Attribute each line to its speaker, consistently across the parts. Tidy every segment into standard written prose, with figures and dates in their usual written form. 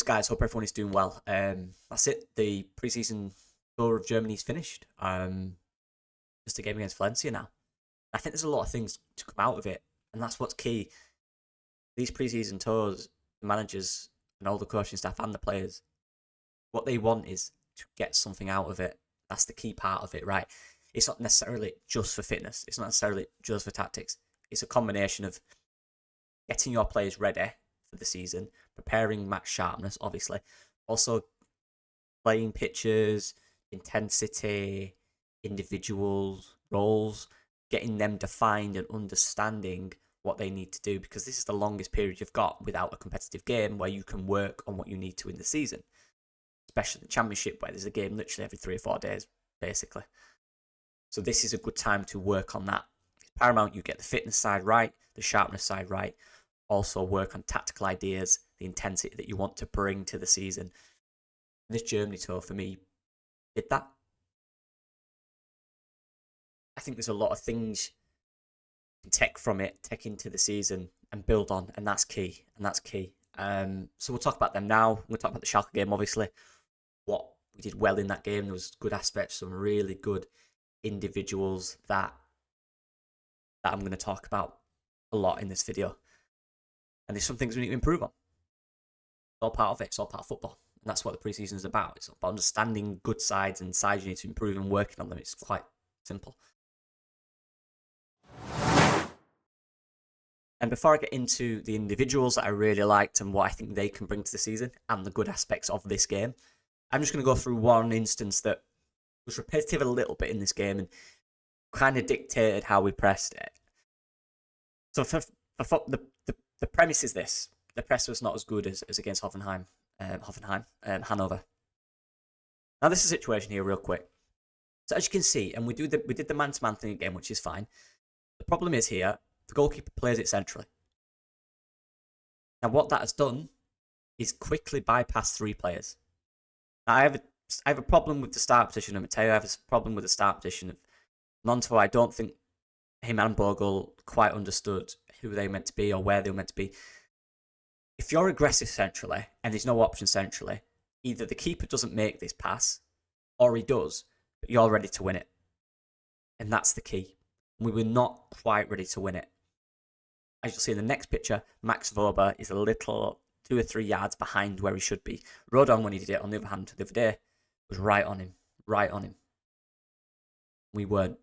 Speaker 1: guys? Hope everyone is doing well. That's it. The preseason tour of Germany is finished. Just a game against Valencia now. I think there's a lot of things to come out of it, and that's what's key. These preseason tours, the managers and all the coaching staff and the players, what they want is to get something out of it. That's the key part of it, right? It's not necessarily just for fitness. It's not necessarily just for tactics. It's a combination of getting your players ready for the season, preparing match sharpness, obviously, also playing pitches, intensity, individual roles, getting them defined and understanding what they need to do, because this is the longest period you've got without a competitive game where you can work on what you need to in the season, especially the championship where there's a game literally every 3 or 4 days, basically. So this is a good time to work on that. It's paramount you get the fitness side right, the sharpness side right, also work on tactical ideas, the intensity that you want to bring to the season. This Germany tour, for me, did that. I think there's a lot of things you can take into the season and build on, and that's key. So we'll talk about them now. We'll talk about the Shalke game, obviously. What we did well in that game. There was good aspects, some really good individuals that I'm going to talk about a lot in this video. And there's some things we need to improve on. It's all part of it. It's all part of football. And that's what the preseason is about. It's about understanding good sides and sides you need to improve and working on them. It's quite simple. And before I get into the individuals that I really liked and what I think they can bring to the season and the good aspects of this game, I'm just going to go through one instance that was repetitive a little bit in this game and kind of dictated how we pressed it. So the premise is this. The press was not as good as against Hanover. Now this is a situation here real quick. So as you can see, and we did the man-to-man thing again, which is fine. The problem is here, the goalkeeper plays it centrally. Now what that has done is quickly bypass 3 players. Now I have a problem with the start position of Matteo. I have a problem with the start position of Monto. I don't think him and Bogle quite understood who they were meant to be or where they were meant to be. If you're aggressive centrally and there's no option centrally, either the keeper doesn't make this pass or he does, but you're ready to win it. And that's the key. We were not quite ready to win it. As you'll see in the next picture, Max Vober is a little 2 or 3 yards behind where he should be. Rodon, when he did it, on the other hand, the other day, was right on him. We weren't.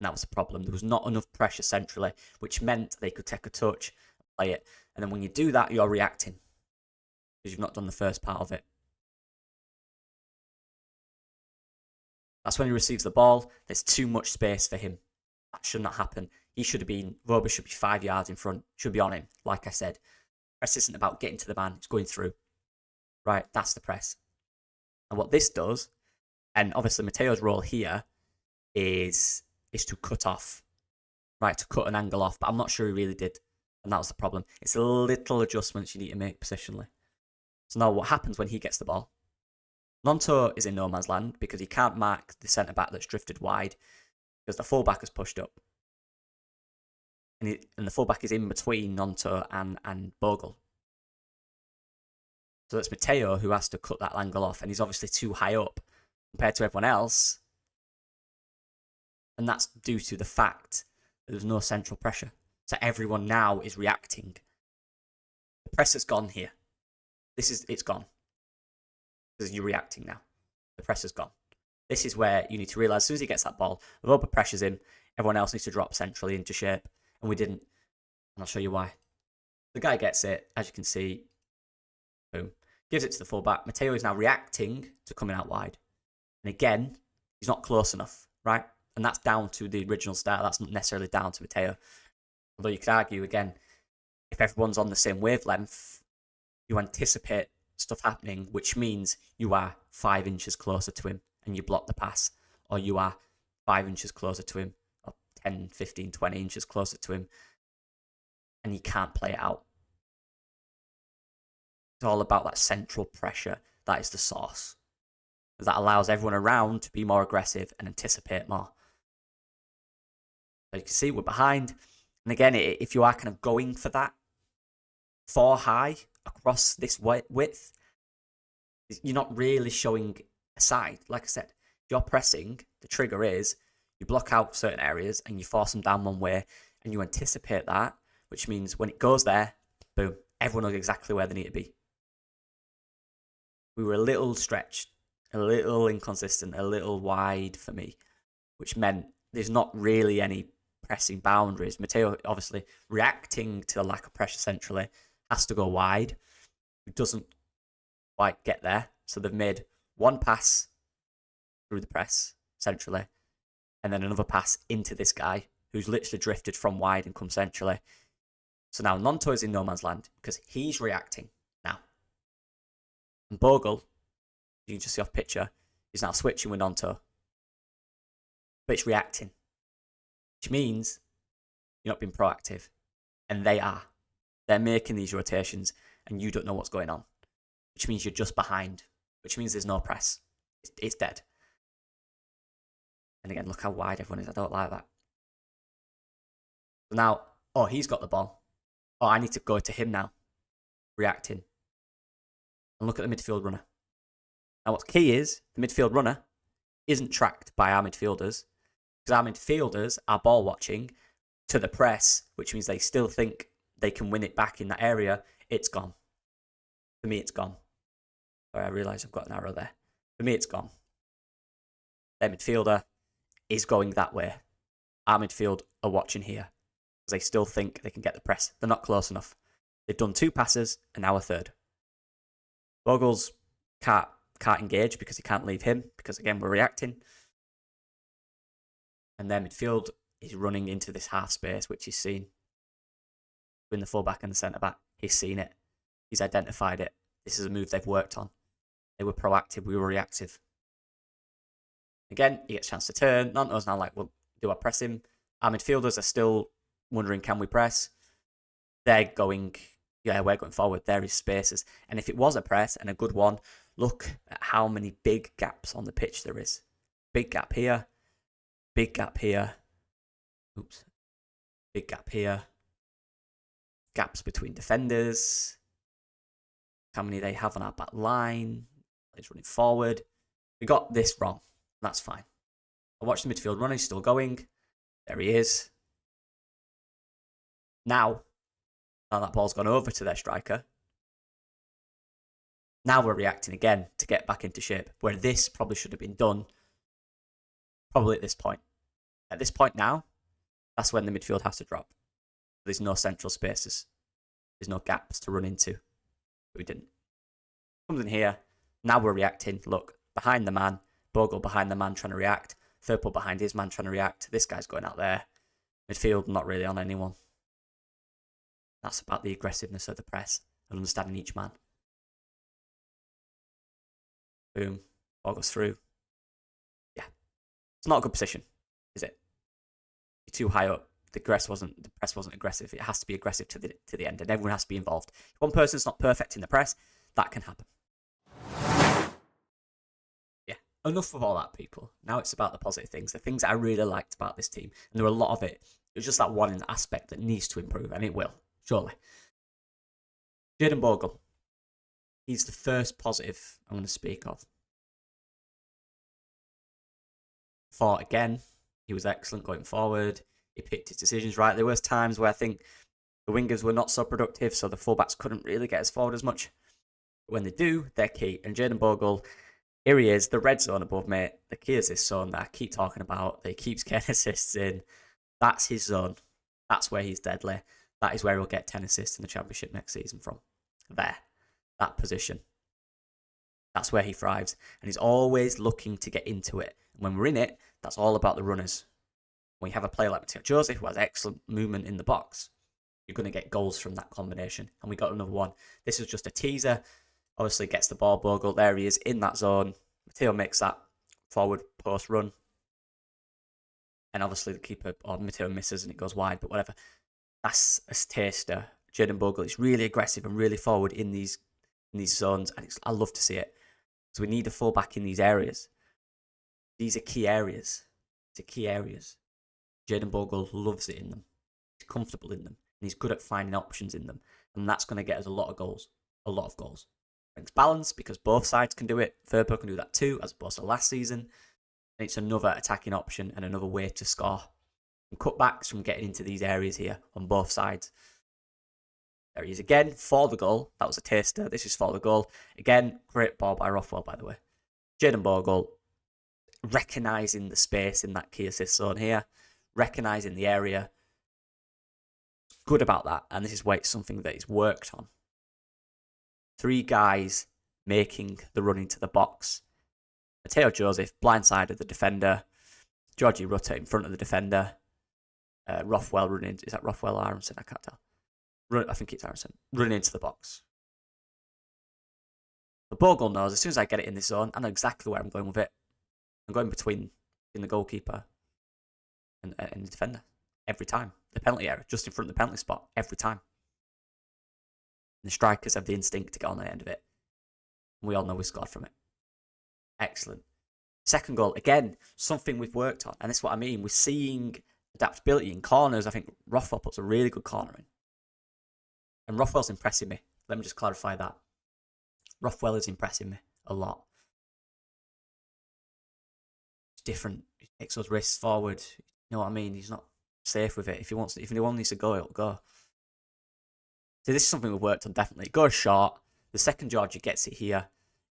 Speaker 1: And that was the problem. There was not enough pressure centrally, which meant they could take a touch, play it. And then when you do that, you're reacting, because you've not done the first part of it. That's when he receives the ball. There's too much space for him. That should not happen. Vober should be 5 yards in front, should be on him, like I said. Press isn't about getting to the man, it's going through. Right, that's the press. And what this does, and obviously Matteo's role here is to cut off, right, to cut an angle off, but I'm not sure he really did. And that was the problem. It's a little adjustments you need to make positionally. So now what happens when he gets the ball? Nonto is in no man's land because he can't mark the centre-back that's drifted wide because the full-back has pushed up. And the full-back is in between Nonto and Bogle. So it's Matteo who has to cut that angle off, and he's obviously too high up compared to everyone else. And that's due to the fact that there's no central pressure. So everyone now is reacting. The press has gone here. It's gone. Because you're reacting now. The press has gone. This is where you need to realise, as soon as he gets that ball, Vober pressures him, everyone else needs to drop centrally into shape. And we didn't. And I'll show you why. The guy gets it, as you can see. Boom. Gives it to the fullback. Matteo is now reacting to coming out wide. And again, he's not close enough, right? And that's down to the original start. That's not necessarily down to Matteo. Although you could argue, again, if everyone's on the same wavelength, you anticipate stuff happening, which means you are 5 inches closer to him and you block the pass. Or you are 5 inches closer to him, or 10, 15, 20 inches closer to him, and you can't play it out. It's all about that central pressure. That is the source. That allows everyone around to be more aggressive and anticipate more. So you can see we're behind. And again, if you are kind of going for that 4 high across this width, You're not really showing a side. Like I said, if you're pressing, the trigger is you block out certain areas and you force them down one way and you anticipate that, which means when it goes there, boom, everyone knows exactly where they need to be. We were a little stretched, a little inconsistent, a little wide for me, which meant there's not really any pressing boundaries. Matteo, obviously, reacting to the lack of pressure centrally, has to go wide. It doesn't quite get there. So they've made one pass through the press centrally, and then another pass into this guy who's literally drifted from wide and come centrally. So now Nonto is in no man's land because he's reacting now. And Bogle, you can just see off picture, is now switching with Nonto. But it's reacting, which means you're not being proactive. And they are. They're making these rotations and you don't know what's going on, which means you're just behind, which means there's no press. It's dead. And again, look how wide everyone is. I don't like that. So now, oh, he's got the ball. Oh, I need to go to him now. Reacting. And look at the midfield runner. Now, what's key is the midfield runner isn't tracked by our midfielders because our midfielders are ball watching to the press, which means they still think they can win it back in that area. It's gone. For me, it's gone. Sorry, I realise I've got an arrow there. For me, it's gone. Their midfielder is going that way. Our midfield are watching here because they still think they can get the press. They're not close enough. They've done 2 passes and now a third. Bogles can't engage because he can't leave him because, again, we're reacting. And their midfield is running into this half space, which he's seen. Between the fullback and the centre-back, he's seen it. He's identified it. This is a move they've worked on. They were proactive, we were reactive. Again, he gets a chance to turn. Nanto's now like, well, do I press him? Our midfielders are still wondering, can we press? They're going, yeah, we're going forward. There is spaces. And if it was a press and a good one, look at how many big gaps on the pitch there is. Big gap here. Big gap here. Oops. Big gap here. Gaps between defenders. How many they have on our back line. He's running forward. We got this wrong. That's fine. I watched the midfield run. He's still going. There he is. Now that ball's gone over to their striker. Now we're reacting again to get back into shape. Where this probably should have been done. Probably at this point. At this point now, that's when the midfield has to drop. There's no central spaces. There's no gaps to run into. But we didn't. Comes in here. Now we're reacting. Look, behind the man. Bogle behind the man trying to react. Thurple behind his man trying to react. This guy's going out there. Midfield not really on anyone. That's about the aggressiveness of the press and understanding each man. Boom. Ball goes through. Yeah. It's not a good position, is it? You're too high up. The press wasn't aggressive. It has to be aggressive to the end, and everyone has to be involved. If one person's not perfect in the press, that can happen. Yeah, enough of all that, people. Now it's about the positive things, the things I really liked about this team, and there were a lot of it. It was just that one aspect that needs to improve, and it will, surely. Jayden Bogle. He's the first positive I'm going to speak of. Thought again, he was excellent going forward. He picked his decisions right. There was times where I think the wingers were not so productive, so the fullbacks couldn't really get us forward as much. But when they do, they're key. And Jayden Bogle, here he is, the red zone above me. The key is this zone that I keep talking about. That he keeps getting assists in. That's his zone. That's where he's deadly. That is where he'll get 10 assists in the Championship next season from. There. That position. That's where he thrives. And he's always looking to get into it. And when we're in it, that's all about the runners. When you have a player like Matteo Joseph who has excellent movement in the box, you're going to get goals from that combination. And we got another one. This is just a teaser. Obviously gets the ball, Bogle. There he is in that zone. Matteo makes that forward post run. And obviously the keeper, or Matteo misses and it goes wide, but whatever. That's a taster. Jayden Bogle is really aggressive and really forward in these zones. And I love to see it. So we need a fullback in these areas. These are key areas. These are key areas. Jayden Bogle loves it in them. He's comfortable in them. And he's good at finding options in them. And that's going to get us a lot of goals. A lot of goals. Brings balance because both sides can do it. Firpo can do that too, as opposed to last season. And it's another attacking option and another way to score. And cutbacks from getting into these areas here on both sides. There he is again for the goal. That was a taster. This is for the goal. Again, great ball by Rothwell, by the way. Jayden Bogle, recognising the space in that key assist zone here. Recognising the area. Good about that. And this is where it's something that he's worked on. 3 guys making the run into the box. Mateo Joseph, blindsided the defender. Georgie Rutter in front of the defender. Rothwell running. Is that Rothwell or Aronson? I can't tell. I think it's Aronson. Running into the box. The Bogle knows as soon as I get it in this zone, I know exactly where I'm going with it. I'm going between the goalkeeper and the defender. Every time. The penalty area, just in front of the penalty spot. Every time. And the strikers have the instinct to get on the end of it. And we all know we scored from it. Excellent. Second goal, again, something we've worked on. And this is what I mean. We're seeing adaptability in corners. I think Rothwell puts a really good corner in. And Rothwell's impressing me. Let me just clarify that. Rothwell is impressing me a lot. It's different. He takes those risks forward. You know what I mean? He's not safe with it. If he wants to go, it'll go. So this is something we've worked on, definitely. It goes short. The second Georgie gets it here.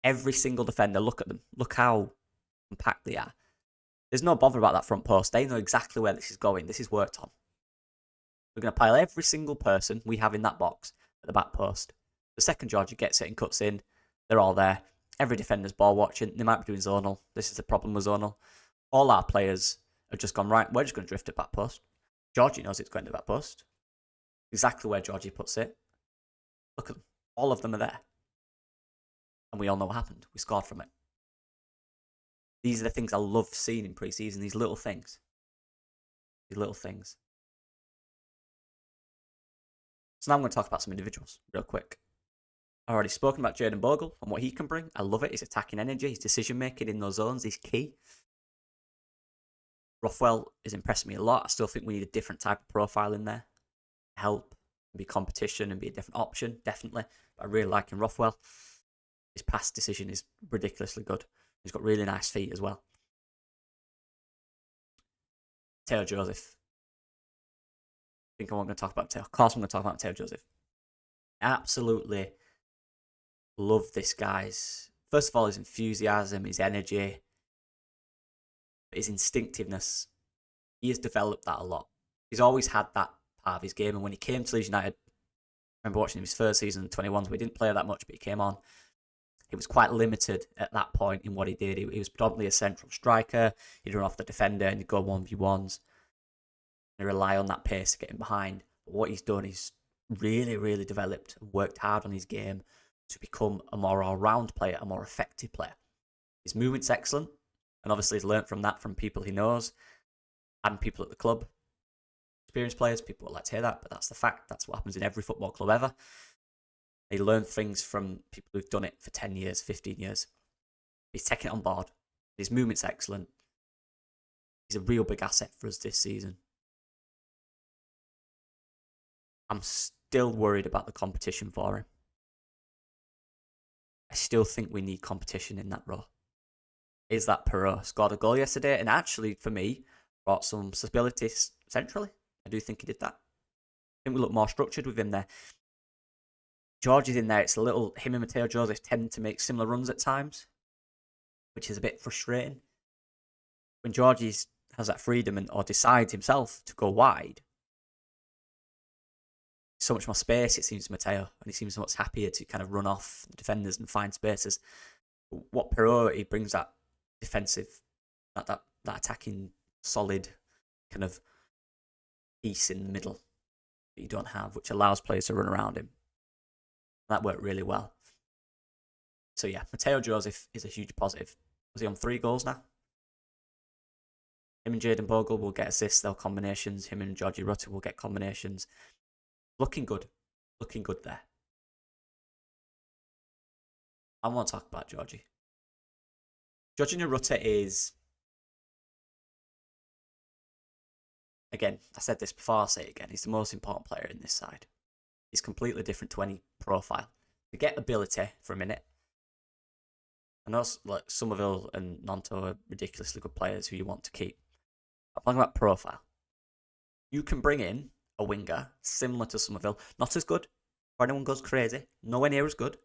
Speaker 1: Every single defender, look at them. Look how compact they are. There's no bother about that front post. They know exactly where this is going. This is worked on. We're going to pile every single person we have in that box at the back post. The second Georgie gets it and cuts in. They're all there. Every defender's ball watching. They might be doing zonal. This is the problem with zonal. All our players have just gone, right, we're just going to drift at back post. Georgie knows it's going to back post. Exactly where Georgie puts it. Look at them. All of them are there. And we all know what happened. We scored from it. These are the things I love seeing in pre-season. These little things. These little things. So now I'm going to talk about some individuals real quick. I've already spoken about Jayden Bogle and what he can bring. I love it. His attacking energy, his decision making in those zones is key. Rothwell is impressing me a lot. I still think we need a different type of profile in there. Help, be competition and be a different option, definitely. But I really like him. Rothwell. His pass decision is ridiculously good. He's got really nice feet as well. Mateo Joseph. I think I'm going to talk about Mateo. Of course I'm going to talk about Mateo Joseph. Absolutely love this guy's. First of all, his enthusiasm, his energy, his instinctiveness. He has developed that a lot. He's always had that part of his game. And when he came to Leeds United, I remember watching him his first season in the 21s. We didn't play that much, but he came on. He was quite limited at that point in what he did. He was predominantly a central striker. He'd run off the defender and he'd go 1v1s. And rely on that pace to get him behind. But what he's done is really, really developed and worked hard on his game to become a more all-round player, a more effective player. His movement's excellent. And obviously he's learnt from that from people he knows and people at the club. Experienced players, people would like to hear that, but that's the fact. That's what happens in every football club ever. They learn things from people who've done it for 10 years, 15 years. He's taking it on board. His movement's excellent. He's a real big asset for us this season. I'm still worried about the competition for him. I still think we need competition in that role. Is that Perot scored a goal yesterday? And actually, for me, brought some stability centrally. I do think he did that. I think we look more structured with him there. George is in there. It's a little, him and Mateo Joseph tend to make similar runs at times, which is a bit frustrating. When George has that freedom or decides himself to go wide, so much more space, it seems, to Mateo, and he seems much happier to kind of run off the defenders and find spaces. What Perot, he brings that defensive, that attacking, solid kind of piece in the middle that you don't have, which allows players to run around him. That worked really well. So yeah, Mateo Joseph is a huge positive. Was he on 3 goals now? Him and Jayden Bogle will get assists, they'll combinations. Him and Georgie Rutter will get combinations. Looking good. Looking good there. I want to talk about Georgie. Georgie Rutter is, again, I said this before, I'll say it again, he's the most important player in this side. He's completely different to any profile. Forget ability for a minute. I know like Somerville and Nanto are ridiculously good players who you want to keep. I'm talking about profile. You can bring in a winger similar to Somerville, not as good, or anyone goes crazy, nowhere near as good,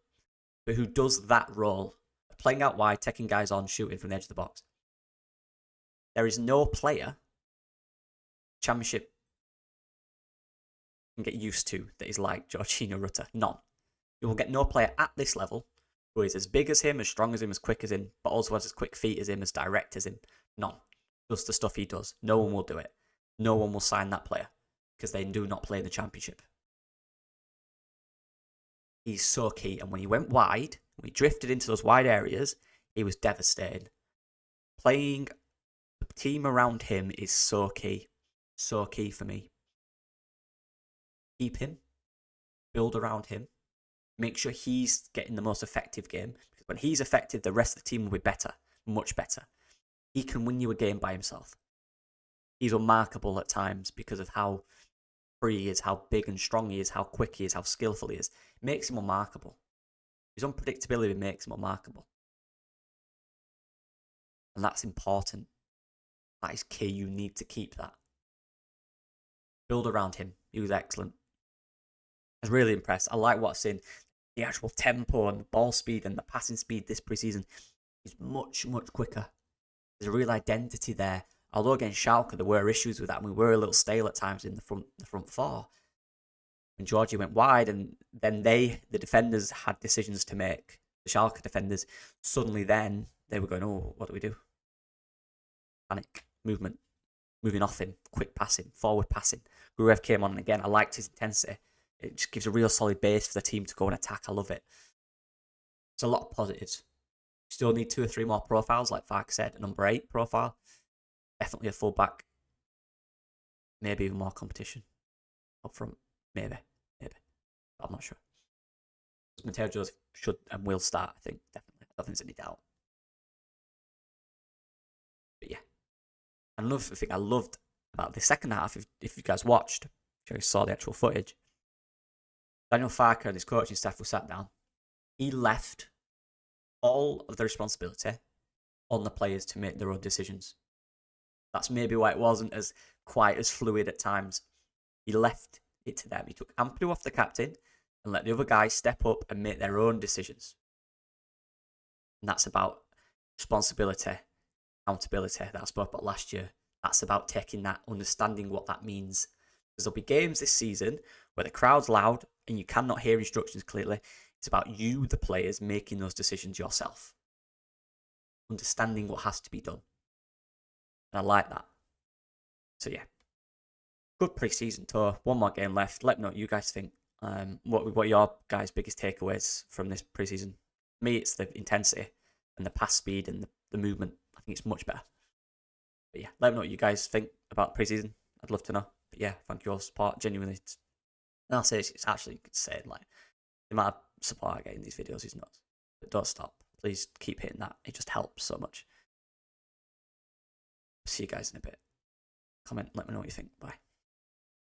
Speaker 1: but who does that role, playing out wide, taking guys on, shooting from the edge of the box. There is no player Championship can get used to that is like Jorginho Rutter. None. You will get no player at this level who is as big as him, as strong as him, as quick as him, but also has as quick feet as him, as direct as him. None. Just the stuff he does. No one will do it. No one will sign that player because they do not play in the Championship. He's so key. And when he went wide, when he drifted into those wide areas, he was devastating. Playing the team around him is so key. So key for me. Keep him. Build around him. Make sure he's getting the most effective game. Because when he's effective, the rest of the team will be better. Much better. He can win you a game by himself. He's unmarkable at times because of how free he is, how big and strong he is, how quick he is, how skillful he is. It makes him unmarkable. His unpredictability makes him unmarkable. And that's important. That is key. You need to keep that. Build around him. He was excellent. I was really impressed. I like what I've seen. The actual tempo and the ball speed and the passing speed this preseason is much, much quicker. There's a real identity there. Although against Shalke, there were issues with that. We were a little stale at times in the front four. When Georgie went wide and then the defenders, had decisions to make. The Shalke defenders, suddenly then, they were going, oh, what do we do? Panic, movement, moving off him, quick passing, forward passing. Gruev came on, and again, I liked his intensity. It just gives a real solid base for the team to go and attack. I love it. It's a lot of positives. Still need 2 or 3 more profiles, like Fark said. A number 8 profile. Definitely a fullback. Maybe even more competition up front. Maybe. I'm not sure. Mateo Joseph should and will start, I think. Definitely. I don't think there's any doubt. But yeah. Another thing I loved about the second half, if you guys watched, if you saw the actual footage, Daniel Farke and his coaching staff were sat down. He left all of the responsibility on the players to make their own decisions. That's maybe why it wasn't as quite as fluid at times. He left it to them. He took Ampadu off the captain and let the other guys step up and make their own decisions. And that's about responsibility, accountability that I spoke about last year. That's about taking that, understanding what that means. Because there'll be games this season where the crowd's loud and you cannot hear instructions clearly. It's about you, the players, making those decisions yourself. Understanding what has to be done. And I like that. So yeah. Good pre-season tour. 1 more game left. Let me know what you guys think. What are your guys' biggest takeaways from this pre-season? For me, it's the intensity and the pass speed and the movement. I think it's much better. But yeah, let me know what you guys think about pre-season. I'd love to know. But yeah, thank you all for support. Genuinely. And I'll say it's actually insane. Like, the amount of support I get in these videos is nuts. But don't stop. Please keep hitting that. It just helps so much. See you guys in a bit. Comment, let me know what you think. Bye.